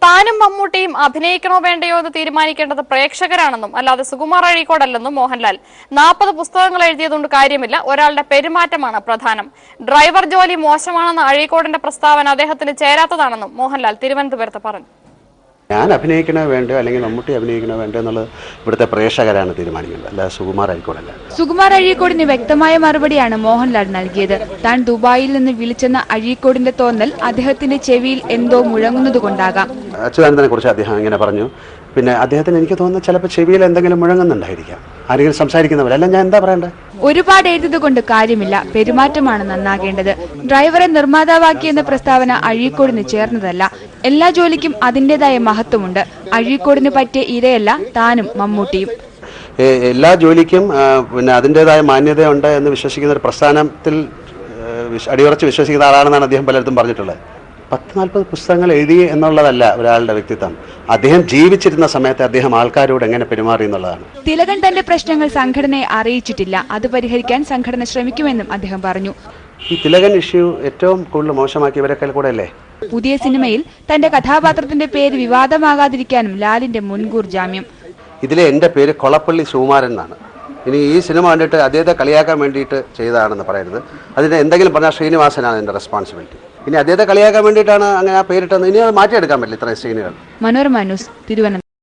താനും മമ്മൂട്ടിയും അഭിനയിക്കണോ വേണ്ടയോ എന്ന് തീരുമാനിക്കേണ്ടത് പ്രേക്ഷകരാണെന്നും അല്ലാതെ സുകുമാർ അഴീക്കോടല്ലെന്നും മോഹൻലാൽ. 40 പുസ്തകങ്ങൾ എഴുതിയതുകൊണ്ട് കാര്യമില്ല, ഒരാളുടെ പെരുമാറ്റമാണ് പ്രധാനം. ഡ്രൈവർ ജോലി മോശമാണെന്ന അഴീക്കോടിന്റെ പ്രസ്താവന അദ്ദേഹത്തിന് ചേരാത്തതാണെന്നും മോഹൻലാൽ തിരുവനന്തപുരത്ത് പറഞ്ഞു. ഞാൻ അഭിനയിക്കണോ വേണ്ടോ അല്ലെങ്കിൽ മമ്മൂട്ടി അഭിനയിക്കണോ വേണ്ടോ എന്നുള്ളത് ഇവിടുത്തെ പ്രേക്ഷകരാണ് തീരുമാനിക്കുന്നത്, അല്ല സുകുമാർ അഴീക്കോടല്ല. സുകുമാർ അഴീക്കോടിന് വ്യക്തമായ മറുപടിയാണ് മോഹൻലാൽ നൽകിയത്. താൻ ദുബായിൽ നിന്ന് വിളിച്ചെന്ന അഴീക്കോടിന്റെ തോന്നൽ അദ്ദേഹത്തിന്റെ ചെവിയിൽ എന്തോ മുഴങ്ങുന്നതുകൊണ്ടാകാം. അച്യുതാനന്ദനെ കുറിച്ച് അദ്ദേഹം ഇങ്ങനെ പറഞ്ഞു. പിന്നെ അദ്ദേഹത്തിന് എനിക്ക് തോന്നുന്നു ചിലപ്പോൾ ചെവിയിൽ എന്തെങ്കിലും മുഴങ്ങുന്നുണ്ടായിരിക്കാം, ആരെങ്കിലും സംസാരിക്കുന്നവരല്ല. ഞാൻ എന്താ പറയണ്ടേ? ഒരുപാട് എഴുതുന്നത് കൊണ്ട് കാര്യമില്ല, പെരുമാറ്റമാണ് നന്നാകേണ്ടത്. ഡ്രൈവറെ നിർമ്മാതാവാക്കിയെന്ന പ്രസ്താവന അഴീക്കോടിന് ചേർന്നതല്ല. എല്ലാ ജോലിക്കും അതിന്റേതായ മഹത്വമുണ്ട്. അഴീക്കോടിന് പറ്റിയ ഇരയല്ല താനും മമ്മൂട്ടിയും. എല്ലാ ജോലിക്കും പിന്നെ അതിൻ്റെതായ മാന്യതയുണ്ട് എന്ന് വിശ്വസിക്കുന്ന ഒരു പ്രസ്ഥാനത്തിൽ അടിയുറച്ച് വിശ്വസിക്കുന്ന ആളാണെന്നാണ് അദ്ദേഹം പലയിടത്തും പറഞ്ഞിട്ടുള്ളത്. 40 പുസ്തകങ്ങൾ എഴുതി എന്നുള്ളതല്ല ഒരാളുടെ വ്യക്തിത്വം. അദ്ദേഹം ജീവിച്ചിരുന്ന സമയത്ത് അദ്ദേഹം ആൾക്കാരോട് എങ്ങനെ പെരുമാറി എന്നുള്ളതാണ്. തിലകൻ തന്റെ പ്രശ്നങ്ങൾ സംഘടനയെ അറിയിച്ചിട്ടില്ല, അത് പരിഹരിക്കാൻ സംഘടന ശ്രമിക്കുമെന്നും അദ്ദേഹം പറഞ്ഞു. ഈ തിലകൻ ഇഷ്യൂ ഏറ്റവും കൂടുതൽ മോശമാക്കിയവരൊക്കെ കൂടെ അല്ലേ. പുതിയ സിനിമയിൽ തന്റെ കഥാപാത്രത്തിന്റെ പേര് വിവാദമാകാതിരിക്കാനും ലാലിന്റെ മുൻകൂർ ജാമ്യം. ഇതിലെ എൻ്റെ പേര് കൊളപ്പള്ളി സുകുമാരൻ എന്നാണ്. ഇനി ഈ സിനിമ കണ്ടിട്ട് അദ്ദേഹത്തെ കളിയാക്കാൻ വേണ്ടിയിട്ട് ചെയ്തതാണെന്ന് പറയരുത്. അതിന് എന്തെങ്കിലും പറഞ്ഞാൽ ശ്രീനിവാസനാണ് എൻ്റെ റെസ്പോൺസിബിലിറ്റി. ഇനി അദ്ദേഹത്തെ കളിയാക്കാൻ വേണ്ടിയിട്ടാണ് അങ്ങനെ ആ പേരിട്ടെന്ന്. ഇനി അത് മാറ്റിയെടുക്കാൻ പറ്റില്ല ഇത്രയും സീനുകൾ. മനോരമ ന്യൂസ്, തിരുവനന്തപുരം.